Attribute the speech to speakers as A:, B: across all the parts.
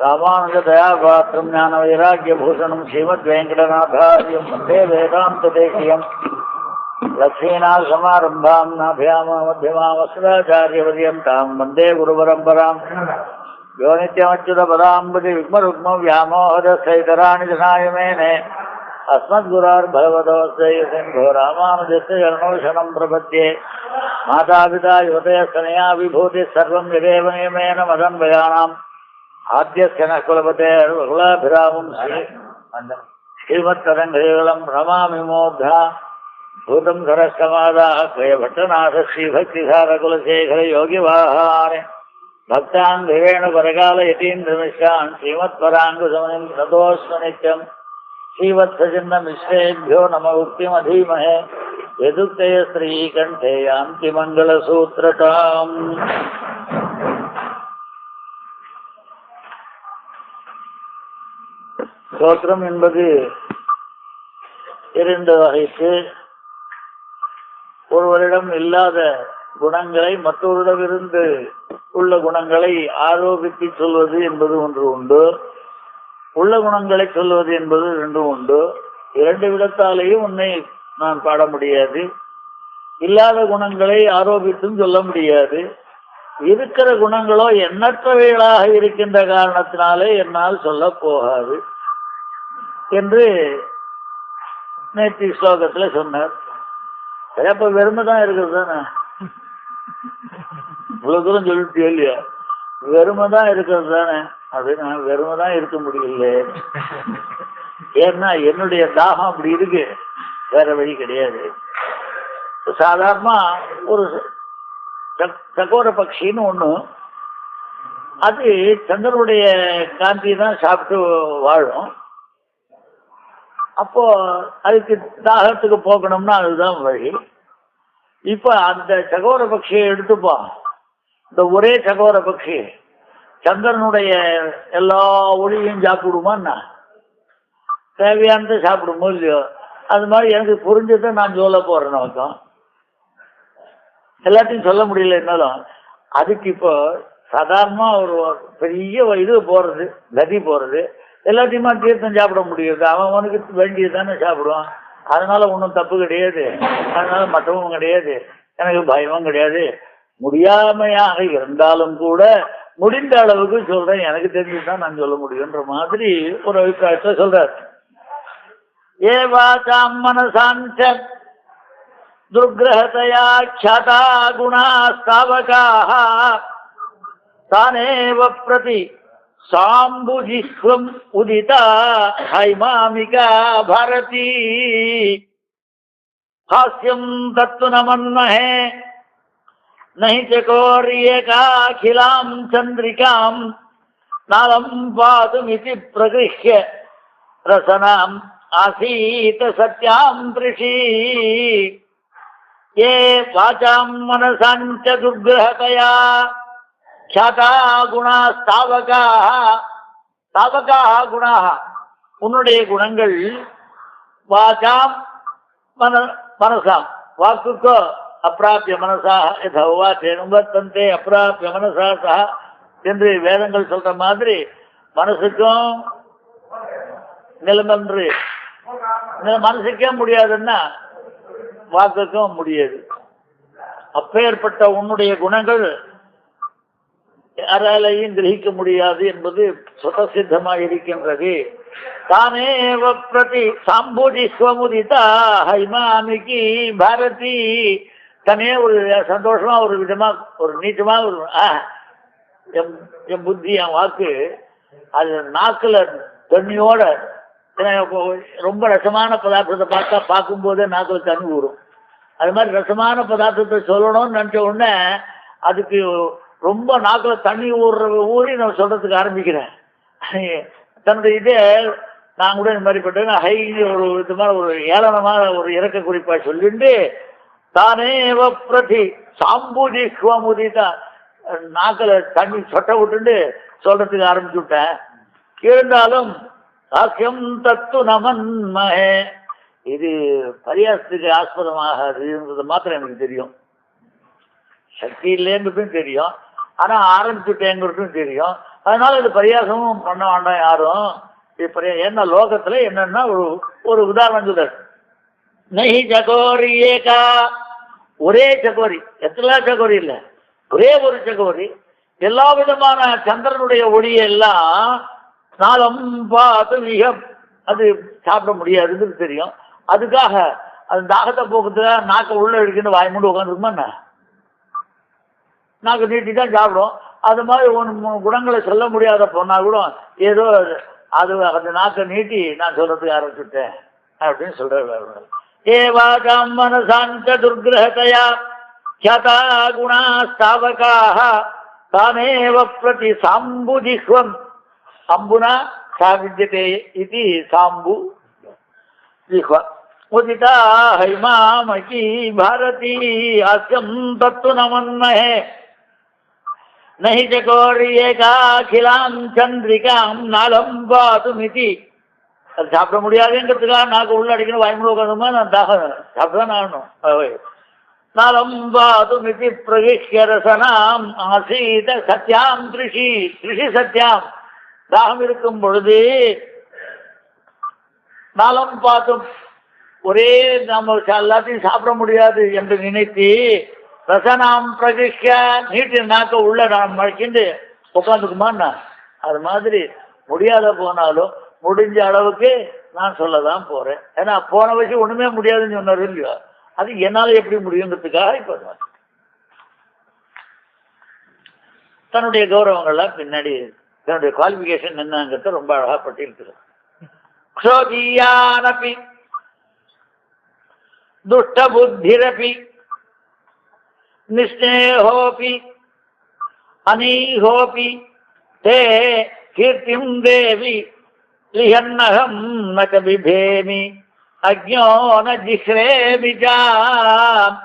A: ராமானுஜ தயாபாத்திரம் ஞான வைராக்கியபூஷணம் ஸ்ரீமத் வெங்கடநாதாரியம் வந்தே வேதாந்த தேசியம் லக்ஷ்மீநாத சமாரம்பாம் நாபியாம மத்தியமாமஸ்ராச்சாரியவரியந்தாம் வந்தே குரு பரம்பராம் யோ நித்யமச்சுத பதாம்பதி விக்மருக்ம வியாமோகதஸ்தைதராணி ஜனாயமேனே अस्मद्गुरार्भगवतोऽस्यो रामानुजस्य चरणोशनं प्रपद्ये मातापिता युवतयस्तनया विभूतिः सर्वं यदेव नियमेन मदन्वयानाम् आद्यस्य न कुलपतेर्वकुलाभिरामं श्रीमत्तदङ्घ्रिवलं रमामि मूर्धा भूतं सरस्तमादाः क्वयभट्टनाथ श्रीभक्तिसारकुलशेखर योगिवाहारे भक्तान् धिरेणुपरकालयतीन्द्रमिश्रान् श्रीमत्पराङ्गुसमनिं ततोऽस्मि नित्यम् श्रीवत्सजन्म मिश्रेभ्यो नम उक्तिमधीमहे यदुक्तय श्रीकण्ठे यान्ति मङ्गलसूत्रताम् ஸ்தோத்திரம் என்பது இரண்டு வகைக்கு. ஒருவரிடம் இல்லாத குணங்களை மற்றொருடமிருந்து உள்ள குணங்களை ஆரோபித்து சொல்வது என்பது ஒன்று உண்டு. உள்ள குணங்களை சொல்வது என்பது ரெண்டும் உண்டு. இரண்டு விதத்தாலேயும் உன்னை நான் பாட முடியாது. இல்லாத குணங்களை ஆரோபித்தும் சொல்ல முடியாது. இருக்கிற குணங்களோ எண்ணற்றவைகளாக இருக்கின்ற காரணத்தினாலே என்னால் சொல்ல போகாது என்று நேற்று ஸ்லோகத்துல சொன்னார். அப்ப வெறுமை தான் இருக்குது தானே, இவ்வளவு தூரம் சொல்லிட்டு இல்லையா? வெறுமை தான் இருக்கிறது தானே. அது நான் வெறுமை தான் இருக்க முடியல, ஏன்னா என்னுடைய தாகம் அப்படி இருக்கு, வேற வழி கிடையாது. சாதாரணமா ஒரு சகோர பட்சின்னு ஒண்ணு, அது சந்திரனுடைய காந்தி தான் சாப்பிட்டு வாழும். அப்போ அதுக்கு தாகத்துக்கு போக்கணும்னா அதுதான் வழி. இப்ப அந்த சகோர பட்சியை எடுத்துப்போம். இந்த ஒரே சகோர பட்சி சந்திரனுடைய எல்லா ஒளியும் சாப்பிடுமான்னா தேவையானதை சாப்பிடுமோ இல்லையோ? அது மாதிரி எனக்கு புரிஞ்சதை நான் சொல்ல போறேன். நோக்கம் எல்லாத்தையும் சொல்ல முடியல என்னாலும். அதுக்கு இப்போ சாதாரணமா ஒரு பெரிய இது போறது, கதி போறது, எல்லாத்தையுமா தீர்த்தம் சாப்பிட முடியாது. அவனுக்கு வேண்டியது தானே சாப்பிடுவான். அதனால ஒன்றும் தப்பு கிடையாது, அதனால மற்றவங்க கிடையாது, எனக்கு பயமும் கிடையாது. முடியாமையாக இருந்தாலும் கூட முடிந்த அளவுக்கு சொல்றேன், எனக்கு தெரிஞ்சுதான் நான் சொல்ல முடியுன்ற மாதிரி ஒரு அபிப்பிராயத்தை சொல்றார். ஏவாசாம் மனசாஞ்ச துர்கிரஹதயா க்ஷதா குணா ஸ்தாவகாஹ தானேவ பிரதி சாம்புஜிஸ்வம் உதிதா ஹைமாமிகா பாரதி ஹாஸ்யம் தத்து நமன்மஹே नहीं चकोर्येकाखिलां चन्द्रिकां नालं पातुमिति प्रगृह्य रसनाम् आसीत सत्यां पृषि ये वाचां मनसां च दुर्ग्रहतया ख्याता गुणाः स्तावकाः गुणाः उन्नुடைய குணங்கள் வாசாம் மனசாம் வாக்குக்கோ அப்பிராபிய மனசா யதவாச்சே அப்பிராபிய மனசா சா என்று வேதங்கள் சொல்ற மாதிரி மனசுக்கும் நிலமன்று மனசுக்கே முடியாதுன்னா வாக்குக்கும் முடியாது. அப்பேற்பட்ட உன்னுடைய குணங்கள் யாராலையும் கிரகிக்க முடியாது என்பது சுதசித்தமாக இருக்கின்றது. தானேவ பிரதி சாம்பூஜிஸ்வமுதிதா ஹைமாமிகி பாரதி, தனே ஒரு சந்தோஷமா ஒரு விதமா ஒரு நீச்சமா ஒரு என் புத்தி என் வாக்கு அது நாக்குல தண்ணியோட ரொம்ப ரசமான பதார்த்தத்தை பார்க்கும்போதே நாக்குல தண்ணி ஊறும். அது மாதிரி ரசமான பதார்த்தத்தை சொல்லணும்னு நினைச்ச உடனே அதுக்கு ரொம்ப நாக்குல தண்ணி ஊறி நான் சொல்றதுக்கு ஆரம்பிக்கிறேன். தன்னுடைய இதே நான் கூட இந்த மாதிரி பட்டேன் ஹை ஒரு விதமான ஒரு ஏளனமான ஒரு இறக்க குறிப்பா சொல்லிட்டு தானேவ பிரதி சாம்பூஜிஸ்வமுதிதா நாக்கில் தண்ணி சொட்ட விட்டுண்டு சொல்றதுக்கு ஆரம்பிச்சு விட்டேன். இருந்தாலும் சாக்கியம் தத்து நமன்மஹே, இது பரியாசத்துக்கு ஆஸ்பதமாகாதுன்றது மாத்திரம் எனக்கு தெரியும். சக்தி இல்லைன்றதும் தெரியும். ஆனால் ஆரம்பிச்சுட்டேங்கிறதும் தெரியும். அதனால இது பரியாசமும் பண்ண வேண்டாம் யாரும். இது என்ன லோகத்தில் என்னன்னா ஒரு உதாரணம் சொல்றாரு. நெய் சகோரி ஏகா, ஒரே சகோரி, எத்தனை சகோரி இல்லை, ஒரே ஒரு சகோரி எல்லா விதமான சந்திரனுடைய ஒளியெல்லாம் நாளம் பார்த்து மிக அது சாப்பிட முடியாதுன்னு தெரியும். அதுக்காக அது தாகத்தை போக்குறதுக்காக நாக்கை உள்ள எடுக்கின்னு வாய் மூண்டு உட்காந்துருக்குமா என்ன, நாக்கு நீட்டி தான் சாப்பிடும். அது மாதிரி ஒன்று குணங்களை சொல்ல முடியாத போனா கூட ஏதோ அது அந்த நாக்கை நீட்டி நான் சொல்றதுக்கு ஆரம்பிச்சுட்டேன் அப்படின்னு சொல்றாரு. ஏவாகாம் மனசாந்த துர்கிரகதையா க்ஷதா குணா ஸ்தாவகாஹ தானேவ பிரதி சாம்பு ஜிஹ்வம் அம்புனா சாவித்யதே இதி சாம்பு ஜிஹ்வ உதிதா ஹைமாமகி பாரதி அஸ்யம் தத்து நமன்மஹே நஹி சகோரி ஏகாகிலாம் சந்திரிகாம் நாளம் பாதுமிதி. அது சாப்பிட முடியாதுங்கிறதுக்காக நாக்கு உள்ள அடிக்கணும் வாய்மூட உட்காந்துமா நான் சாப்பிட்டுதான் ஆகணும். நாளம் பாதுமிதி பிரகிஷ்ய ரசனாம் ஆசீத சத்யாம் திருஷி திருஷி சத்யாம். தாகம் இருக்கும் பொழுது நாளம் பார்த்தும் ஒரே நம்ம எல்லாத்தையும் சாப்பிட முடியாது என்று நினைத்து ரசனாம் பிரகிஷ்ய நீட்டு நாக்க உள்ள நான் மழைக்கிண்டு உட்காந்துக்குமான்னா அது மாதிரி முடியாத போனாலும் முடிஞ்ச அளவுக்கு நான் சொல்லதான் போறேன். ஏன்னா போன வச்சு ஒண்ணுமே முடியாதுன்னு சொன்னார் இல்லையோ, அது என்னால எப்படி முடியுங்கிறதுக்காக இப்ப தன்னுடைய கௌரவங்கள்லாம் பின்னாடி தன்னுடைய குவாலிபிகேஷன் என்னங்கிறத ரொம்ப அழகா பட்டியலிருக்கிறார். க்ஷோதியானபி துஷ்ட புத்திரபி நிஸ்நேஹோபி அனீஹோபி தே கீர்த்திம் தேவி லிஹன்னகம் ந கபிபேமி அஜ்ஞோ ந ஜிஹ்ரேமி ஜாம்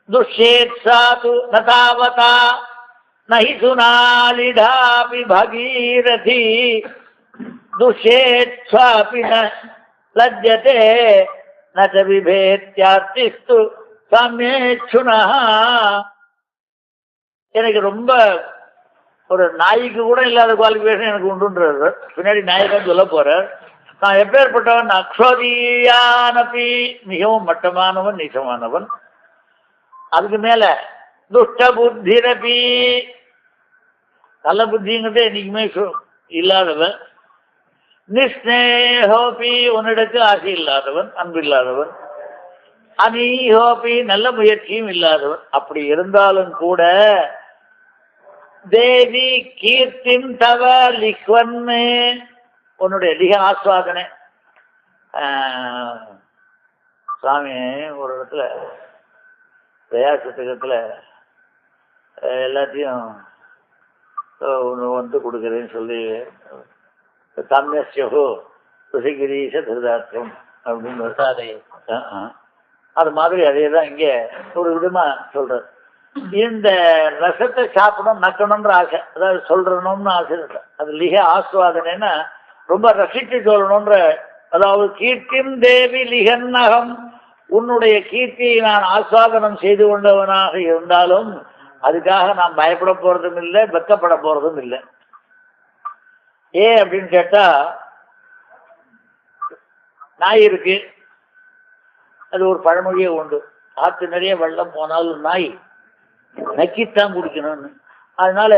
A: துஷ்யேத்சாது ந தாவதா நஹி சுனாலிடாபி பகீரதி துஷ்யேத்ஸ்வாபி ந லஜ்ஜதே ந ச விபேத்யார்த்திஸ்து சாமியேச்சுனா. எனக்கு ரொம்ப ஒரு நாய்க்கு கூட இல்லாத குவாலிஃபிகேஷன் எனக்கு உண்டுன்றார். பின்னாடி நாயகன் சொல்ல போறார். நான் எப்பேற்பட்டவன், அக்ஷோதியானபி மிகவும் மட்டமானவன் நீச்சமானவன். அதுக்கு மேல துஷ்ட புத்திரபி நல்ல புத்திங்கிறதே என்னைக்குமே இல்லாதவன். நிஸ்நேகோபி உன்னிடத்தில் ஆசை இல்லாதவன், அன்பு இல்லாதவன். அனீஹோபி நல்ல முயற்சியும் இல்லாதவன். அப்படி இருந்தாலும் கூட தேவி கீர்த்தின் தவ லிஹ்வன்னு உன்னுடைய லிக ஆஸ்வாதனை. சுவாமி ஒரு இடத்துல பிரயாசத்துக்கத்தில் எல்லாத்தையும் வந்து கொடுக்குறேன்னு சொல்லி சாமியோ ருஷிகிரீஷ திருதார்த்தம் அப்படின்னு அது மாதிரி அதே தான் இங்கே ஒரு விதமா சொல்றது. இந்த ரசத்தை சாப்பிடணும் நக்கணும்ன்ற ஆசை, அதாவது சொல்றணும்னு ஆசை இல்லை. அது லிக ஆஸ்வாதனைன்னா ரொம்ப ரசித்து சொல்லணும்ன்ற, அதாவது கீர்த்திம் தேவி லிகன்னகம் உன்னுடைய கீர்த்தியை நான் ஆஸ்வாதனம் செய்து கொண்டவனாக இருந்தாலும் அதுக்காக நான் பயப்பட போறதும் இல்லை, வெக்கப்பட போறதும் இல்லை. ஏன் அப்படின்னு கேட்டா, நாய் இருக்கு, அது ஒரு பழமொழியே உண்டு. ஆற்று நிறைய வெள்ளம் போனாலும் நாய் நக்கித்தான் குடிக்கணும்னு. அதனால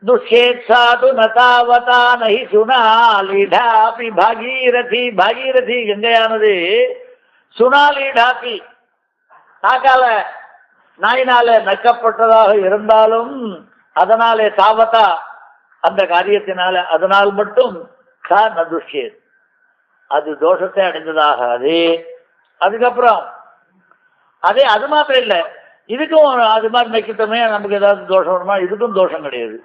A: துஷேத்சாது நதாவதா நஹி சுனாலிடாபி பாகீரதி. பாகீரதி கங்கையானது சுனாலிடாபி நாக்கால நாயினால நக்கப்பட்டதாக இருந்தாலும் அதனாலே தாவதா அந்த காரியத்தினால அதனால் மட்டும் நதுஷேத் அது தோஷத்தை அடைந்ததாகாது. அதுக்கப்புறம் அது மாத்திரம் இல்லை, இதுக்கும் அது மாதிரி நக்கித்தமே நமக்கு ஏதாவது தோஷம் வருமா? இதுக்கும் தோஷம் கிடையாது,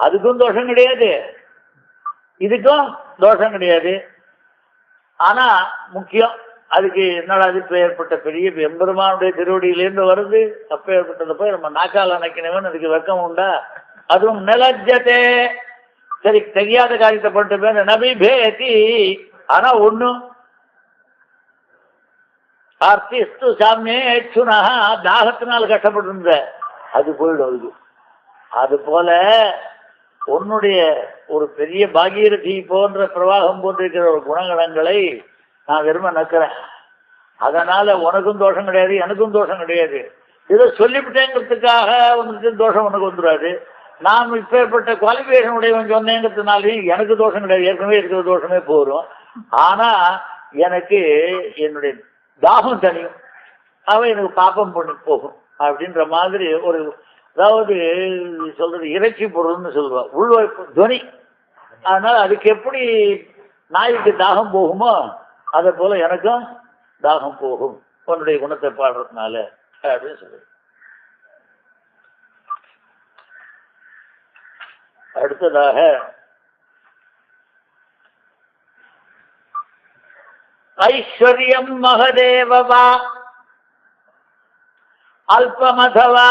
A: அதுக்கும் தோஷம் கிடையாது, இதுக்கும் தோஷம் கிடையாது. ஆனா முக்கியம் அதுக்கு என்னடா அது ஏற்பட்ட பெரிய எம்பெருமானுடைய திருவடியிலேருந்து வருது. அப்ப ஏற்பட்டதை போய் நம்ம நாக்கால் அணைக்கணும்னு அதுக்கு வெக்கம் உண்டா? அதுவும் நிலஜதே, சரி தெரியாத காரியத்தை பண்ணிட்டு போய் நபி பேதி. ஆனா ஒண்ணும் ஆர்த்திஸ்து சாமியே சுனா தாகத்தினால் கஷ்டப்பட்டு இருந்த அது போயிடும். அது போல உன்னுடைய ஒரு பெரிய பாகீரதி போன்ற பிரவாகம் போன்றிருக்கிற ஒரு குணகணங்களை நான் வெறுமை நக்கிறேன். அதனால உனக்கும் தோஷம் கிடையாது, எனக்கும் தோஷம் கிடையாது. இதை சொல்லிவிட்டேங்கிறதுக்காக உனக்கு தோஷம் உனக்கு வந்துடாது. நான் இப்பேற்பட்ட குவாலிஃபிகேஷன் உடையவன் சொன்னேங்கிறதுனாலையும் எனக்கு தோஷம் கிடையாது, ஏற்கனவே இருக்கிற தோஷமே போரும். ஆனா எனக்கு என்னுடைய தாகம் தனியும், அவன் எனக்கு பாப்பம் பண்ணி போகும் அப்படின்ற மாதிரி ஒரு, அதாவது சொல்றது இறைச்சி பொருள்னு சொல்லுவான், உள்வைப்பு துவனி. அதனால அதுக்கு எப்படி நாய்க்கு தாகம் போகுமோ அதை போல எனக்கும் தாகம் போகும் உன்னுடைய குணத்தை பாடுறதுனால அப்படின்னு சொல்லு. அடுத்ததாக ஐஸ்வர்யம் மகதேவவா அல்பமதவா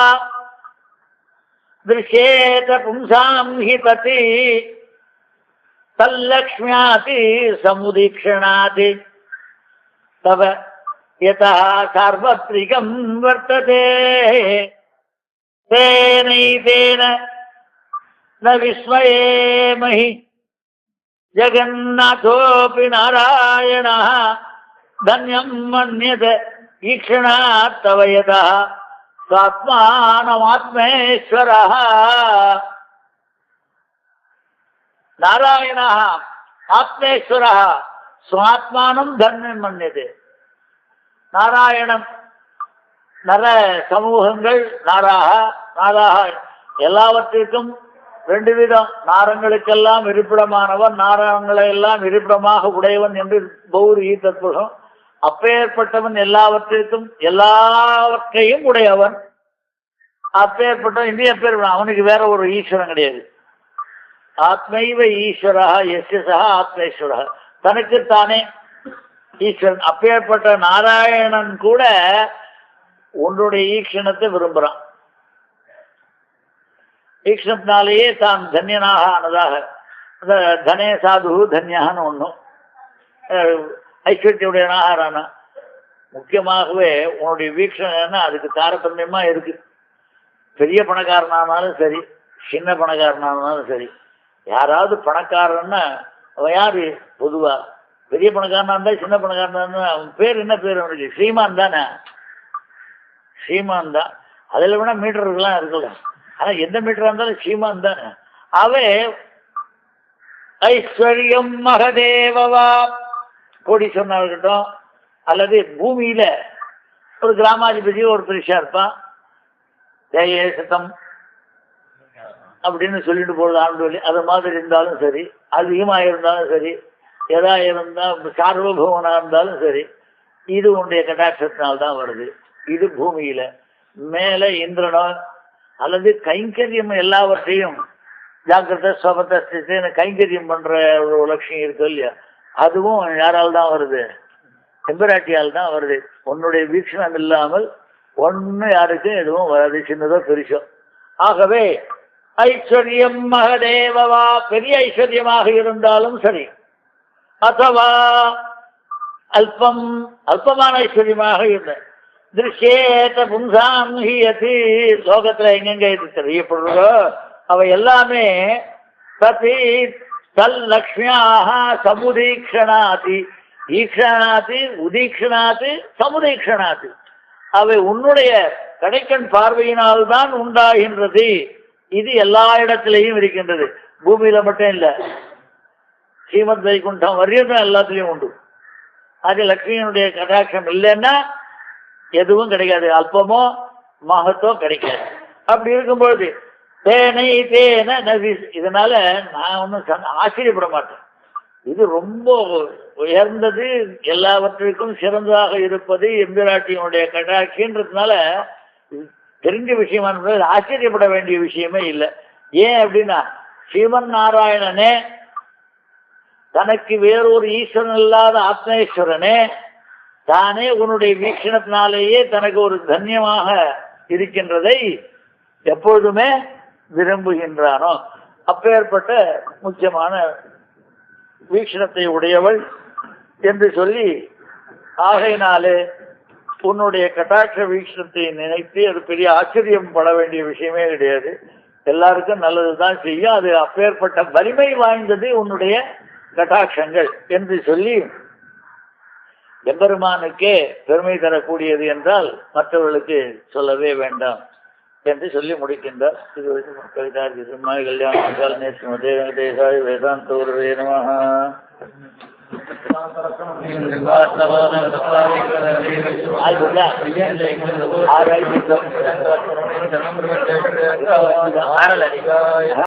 A: திருஷேத பும்சாம் ஹி பதி தல்லக்ஷ்மியாதி சமுதீக்ஷணாதி தவ யதா சார்வத்ரிகம் வர்த்ததே தேனைதேன ந விஸ்மயேமஹி ஜகன்னாதோபி நாராயணः தன்யம் மன்யதே ஈக்ஷணாத் தவ யதா स्वात्मानमात्मेश्वरः नारायणः आत्मेश्वरः स्वात्मानं धन्यं मन्यते. நாராயணம் நர சமூகங்கள் நாராக எல்லாவற்றிற்கும் ரெண்டு விதம். நாரங்களுக்கெல்லாம் இருப்பிடமானவன், நாரங்களை எல்லாம் இருப்பிடமாக உடையவன் என்று பௌரி தத்துவம். அப்பேற்பட்டவன் எல்லாவற்றிற்கும் எல்லாவற்றையும் உடையவன். அப்பேற்பட்டவன் இந்திய பேர், அவனுக்கு வேற ஒரு ஈஸ்வரன் கிடையாது. ஆத்மைவ ஈஸ்வரா எஸ்எஸ்ஸா ஆத்மேஸ்வரா, தனக்குத்தானே ஈஸ்வரன். அப்பேற்பட்ட நாராயணன் கூட உன்னுடைய ஈக்ஷணத்தை விரும்புகிறான். ஈக்ஷணத்தினாலேயே தான் தன்யனாக ஆனதாக, தனே சாது தன்யான்னு ஒன்றும் ஐஸ்வர்யவுடையனாக ஆனா. முக்கியமாகவே உன்னுடைய வீக்ஷணம் அதுக்கு தாரதமியமா இருக்கு. பெரிய பணக்காரனானாலும் சரி, சின்ன பணக்காரனானாலும் சரி. யாராவது பணக்காரன்னா அவன் யாரு? பொதுவா பெரிய பணக்காரனா இருந்தா சின்ன பணக்காரனா இருந்தா அவன் பேர் என்ன பேர்? அவனுக்கு ஸ்ரீமான் தானே. ஸ்ரீமான் தான். அதில் வேணா மீட்டருக்கெல்லாம் இருக்குல்ல, ஆனா எந்த மீட்டரா இருந்தாலும் ஸ்ரீமான் தானே. அவே ஐஸ்வர்யம் மகதேவவா, கோடீஸ்வரனா இருக்கட்டும், அல்லது பூமியில ஒரு கிராமாதிபதி ஒரு பெருசா இருப்பான், தேசத்தம் அப்படின்னு சொல்லிட்டு போறது ஆண்டு, அது மாதிரி இருந்தாலும் சரி, அதிகமா இருந்தாலும் சரி, எதா இருந்தால் சார்வபௌமனா இருந்தாலும் சரி, இது உன்னுடைய கடாட்சத்தினால்தான் வருது. இது பூமியில. மேல இந்திரனோ அல்லது கைங்கரியம் எல்லாவற்றையும் ஜாக்கிரதை ஸ்வபத்தை கைங்கரியம் பண்ற ஒரு லட்சியம் இருக்கு இல்லையா, அதுவும் யாரால் தான் வருது? எம்பராட்டியால் தான் வருது. உன்னுடைய வீக்ஷணம் இல்லாமல் ஒன்னு யாருக்கும் எதுவும் வராது, சின்னதோ பெருசோ. ஆகவே ஐஸ்வர்யம் மகதேவவா, பெரிய ஐஸ்வர்யமாக இருந்தாலும் சரி, அதுவா அல்பம் அல்பமான ஐஸ்வர்யமாக இருந்த திருஷேத பும்சாம் ஹியதி, லோகத்துல எங்கெங்க இது தெரியப்படுறதோ அவை எல்லாமே பதி தல் லக்ஷ்மியாக சமுதீக்ஷணாதி, ஈக்ஷணாதி உதீக்ஷணாதி சமுதீக்ஷணாதி, அவை உன்னுடைய கடைக்கண் பார்வையினால் தான் உண்டாகின்றது. இது எல்லா இடத்திலையும் இருக்கின்றது, பூமியில மட்டும் இல்லை. ஸ்ரீமத் வைகுண்டம் வரையும் எல்லாத்துலேயும் உண்டு. அது லக்ஷ்மியினுடைய கடாட்சம் இல்லைன்னா எதுவும் கிடைக்காது, அல்பமோ மகத்தோ கிடைக்காது. அப்படி இருக்கும்பொழுது தேனை தேன நவி, இதனால நான் ஒன்றும் ஆச்சரியப்பட மாட்டேன். இது ரொம்ப உயர்ந்தது, எல்லாவற்றிற்கும் சிறந்ததாக இருப்பது எம்பிராட்டியினுடைய கடாட்சின்றதுனால தெரிஞ்ச விஷயமான ஆச்சரியப்பட வேண்டிய விஷயமே இல்லை. ஏன் அப்படின்னா ஸ்ரீமன் நாராயணனே தனக்கு வேறொரு ஈஸ்வரன் இல்லாத ஆத்மேஸ்வரனே தானே உன்னுடைய வீக்ஷணத்தினாலேயே தனக்கு ஒரு தன்யமாக இருக்கின்றதை எப்பொழுதுமே விரும்புகின்றானோ அப்பேற்பட்ட முக்கியமான வீக்ஷணத்தை உடையவள் என்று சொல்லி, ஆகையினாலே உன்னுடைய கட்டாட்ச வீக்ஷணத்தை நினைத்து அது பெரிய ஆச்சரியம் பட வேண்டிய விஷயமே கிடையாது. எல்லாருக்கும் நல்லதுதான் செய்யும். அது அப்பேற்பட்ட வலிமை வாய்ந்தது உன்னுடைய கட்டாட்சங்கள் என்று சொல்லி எம்பெருமானுக்கே பெருமை தரக்கூடியது என்றால் மற்றவர்களுக்கு சொல்லவே வேண்டாம் என்று சொல்லி முடிக்கின்றார். இது கவிதார்த்தி சிம்மாய் கல்யாண நேஸ்மதே வெங்கடேசாய வேதாந்தோர்வே நமஹ. ஆறு